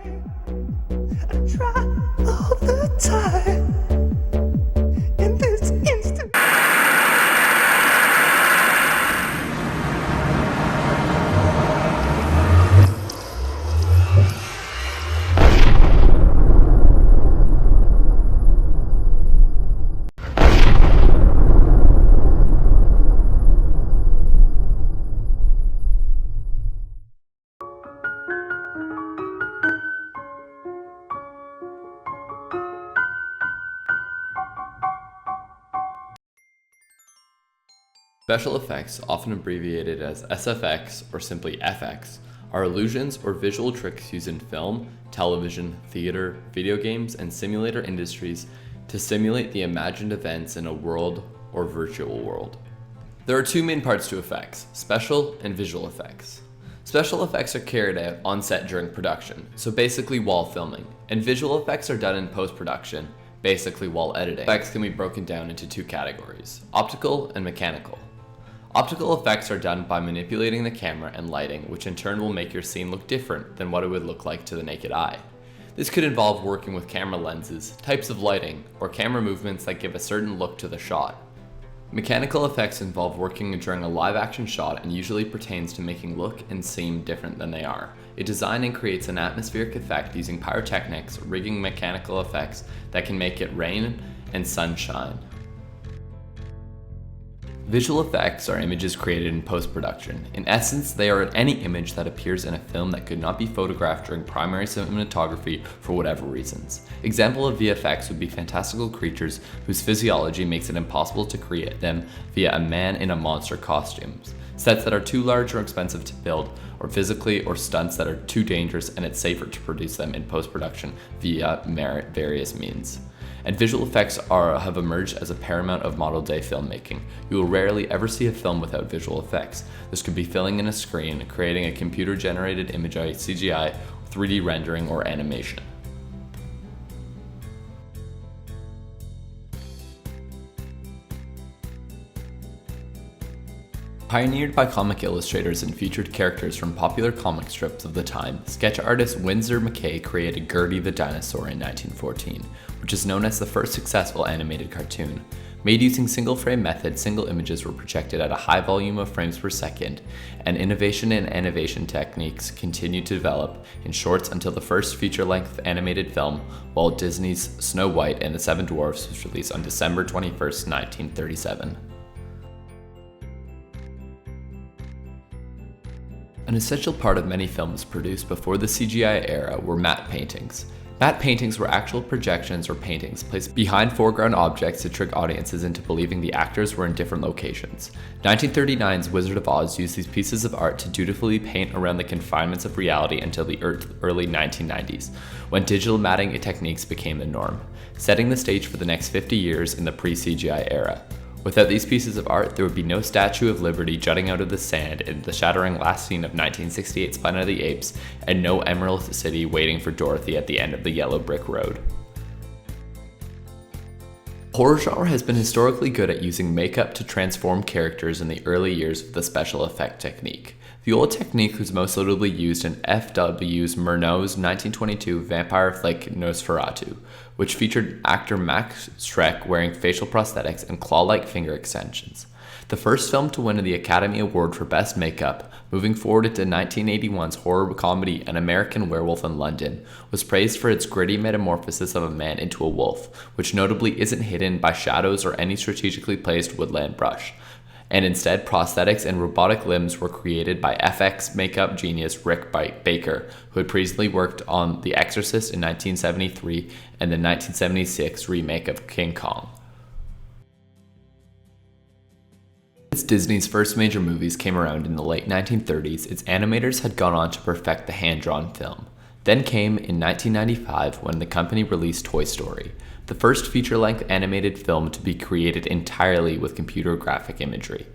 I try all the time. In this instant. Special effects, often abbreviated as SFX or simply FX, are illusions or visual tricks used in film, television, theater, video games, and simulator industries to simulate the imagined events in a world or virtual world. There are two main parts to effects: special and visual effects. Special effects are carried out on set during production, so basically while filming, and visual effects are done in post-production, basically while editing. Effects can be broken down into two categories: optical and mechanical. Optical effects are done by manipulating the camera and lighting, which in turn will make your scene look different than what it would look like to the naked eye. This could involve working with camera lenses, types of lighting, or camera movements that give a certain look to the shot. Mechanical effects involve working during a live action shot and usually pertains to making look and seem different than they are. It designs and creates an atmospheric effect using pyrotechnics, rigging mechanical effects that can make it rain and sunshine. Visual effects are images created in post-production. In essence, they are any image that appears in a film that could not be photographed during primary cinematography for whatever reasons. Example of VFX would be fantastical creatures whose physiology makes it impossible to create them via a man in a monster costumes, sets that are too large or expensive to build, or physically, or stunts that are too dangerous and it's safer to produce them in post-production via various means. And visual effects have emerged as a paramount of model-day filmmaking. You will rarely ever see a film without visual effects. This could be filling in a screen, creating a computer-generated image, CGI, 3D rendering, or animation. Pioneered by comic illustrators and featured characters from popular comic strips of the time, sketch artist Winsor McCay created Gertie the Dinosaur in 1914, which is known as the first successful animated cartoon. Made using single-frame method, single images were projected at a high volume of frames per second, and innovation in animation techniques continued to develop in shorts until the first feature-length animated film, Walt Disney's Snow White and the Seven Dwarfs, was released on December 21, 1937. An essential part of many films produced before the CGI era were matte paintings. Matte paintings were actual projections or paintings placed behind foreground objects to trick audiences into believing the actors were in different locations. 1939's Wizard of Oz used these pieces of art to dutifully paint around the confinements of reality until the early 1990s, when digital matting techniques became the norm, setting the stage for the next 50 years in the pre-CGI era. Without these pieces of art, there would be no Statue of Liberty jutting out of the sand in the shattering last scene of 1968's Planet of the Apes, and no Emerald City waiting for Dorothy at the end of the yellow brick road. The horror genre has been historically good at using makeup to transform characters in the early years of the special effect technique. The old technique was most notably used in F.W. Murnau's 1922 vampire flick Nosferatu, which featured actor Max Schreck wearing facial prosthetics and claw-like finger extensions. The first film to win the Academy Award for Best Makeup, moving forward into 1981's horror comedy An American Werewolf in London, was praised for its gritty metamorphosis of a man into a wolf, which notably isn't hidden by shadows or any strategically placed woodland brush, and instead prosthetics and robotic limbs were created by FX makeup genius Rick Baker, who had previously worked on The Exorcist in 1973 and the 1976 remake of King Kong. Since Disney's first major movies came around in the late 1930s, its animators had gone on to perfect the hand-drawn film. Then came in 1995 when the company released Toy Story, the first feature-length animated film to be created entirely with computer graphic imagery,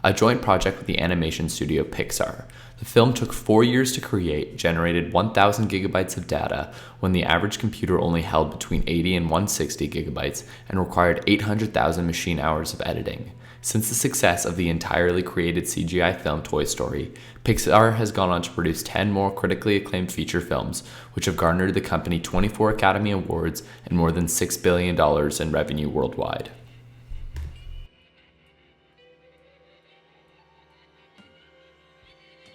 a joint project with the animation studio Pixar. The film took 4 years to create, generated 1,000 gigabytes of data when the average computer only held between 80 and 160 gigabytes, and required 800,000 machine hours of editing. Since the success of the entirely created CGI film Toy Story, Pixar has gone on to produce 10 more critically acclaimed feature films, which have garnered the company 24 Academy Awards and more than $6 billion in revenue worldwide.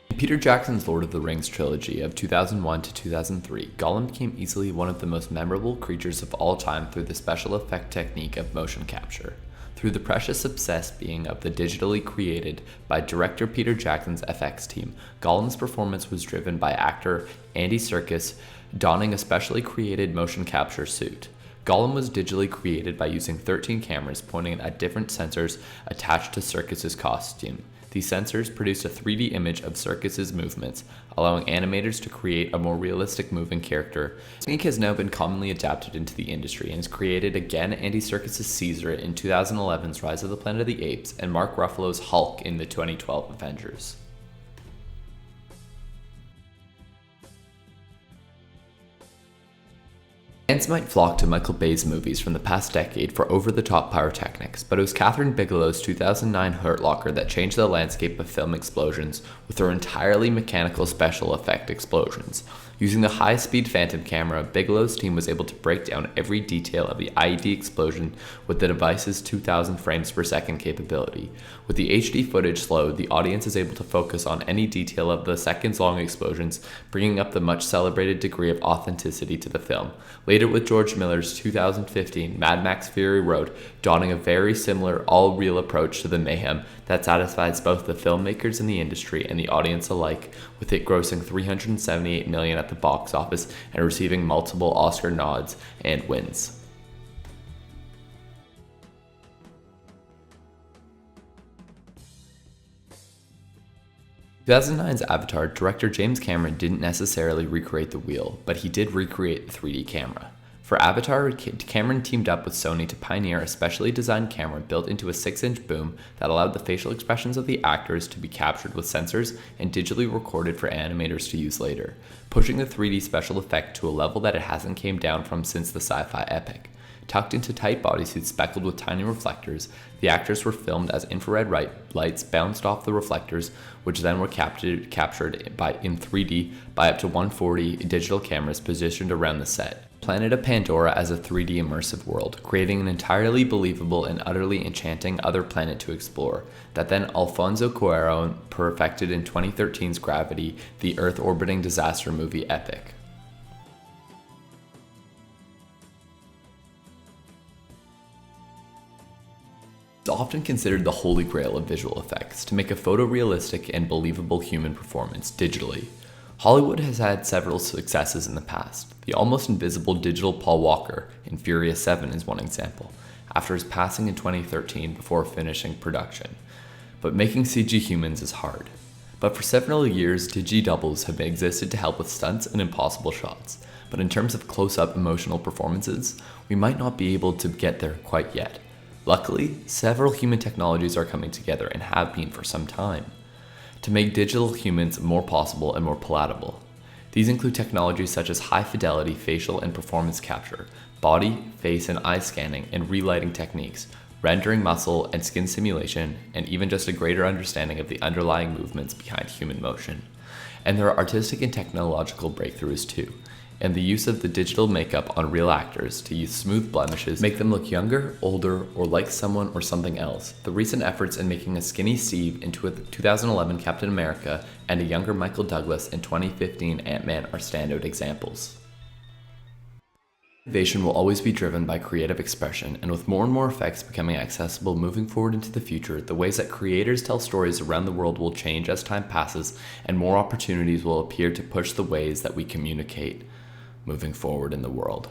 In Peter Jackson's Lord of the Rings trilogy of 2001 to 2003, Gollum became easily one of the most memorable creatures of all time through the special effect technique of motion capture. Through the precious success being of the digitally created by director Peter Jackson's FX team, Gollum's performance was driven by actor Andy Serkis donning a specially created motion capture suit. Gollum was digitally created by using 13 cameras pointing at different sensors attached to Serkis's costume. These sensors produced a 3D image of Serkis's movements, allowing animators to create a more realistic moving character. This technique has now been commonly adapted into the industry and has created again Andy Serkis's Caesar in 2011's Rise of the Planet of the Apes and Mark Ruffalo's Hulk in the 2012 Avengers. Fans might flock to Michael Bay's movies from the past decade for over-the-top pyrotechnics, but it was Catherine Bigelow's 2009 Hurt Locker that changed the landscape of film explosions with her entirely mechanical special effect explosions. Using the high-speed Phantom camera, Bigelow's team was able to break down every detail of the IED explosion with the device's 2,000 frames per second capability. With the HD footage slowed, the audience is able to focus on any detail of the seconds-long explosions, bringing up the much-celebrated degree of authenticity to the film. Later with George Miller's 2015 Mad Max Fury Road, donning a very similar all-real approach to the mayhem that satisfies both the filmmakers in the industry and the audience alike, with it grossing $378 million at the box office and receiving multiple Oscar nods and wins. 2009's Avatar, director James Cameron didn't necessarily recreate the wheel, but he did recreate the 3D camera. For Avatar, Cameron teamed up with Sony to pioneer a specially designed camera built into a 6-inch boom that allowed the facial expressions of the actors to be captured with sensors and digitally recorded for animators to use later, pushing the 3D special effect to a level that it hasn't came down from since the sci-fi epic. Tucked into tight bodysuits speckled with tiny reflectors, the actors were filmed as infrared lights bounced off the reflectors, which then were captured in 3D by up to 140 digital cameras positioned around the set. Planet of Pandora as a 3D immersive world, creating an entirely believable and utterly enchanting other planet to explore, that then Alfonso Cuarón perfected in 2013's Gravity, the Earth-orbiting disaster movie epic. It's often considered the holy grail of visual effects, to make a photorealistic and believable human performance digitally. Hollywood has had several successes in the past. The almost invisible digital Paul Walker in Furious 7 is one example, after his passing in 2013 before finishing production. But making CG humans is hard. But for several years, digi-doubles have existed to help with stunts and impossible shots. But in terms of close-up emotional performances, we might not be able to get there quite yet. Luckily, several human technologies are coming together and have been for some time to make digital humans more possible and more palatable. These include technologies such as high-fidelity facial and performance capture, body, face, and eye scanning and relighting techniques, rendering muscle and skin simulation, and even just a greater understanding of the underlying movements behind human motion. And there are artistic and technological breakthroughs too, and the use of the digital makeup on real actors to use smooth blemishes, make them look younger, older, or like someone or something else. The recent efforts in making a skinny Steve into a 2011 Captain America and a younger Michael Douglas in 2015 Ant-Man are standout examples. Innovation will always be driven by creative expression, and with more and more effects becoming accessible moving forward into the future, the ways that creators tell stories around the world will change as time passes, and more opportunities will appear to push the ways that we communicate moving forward in the world.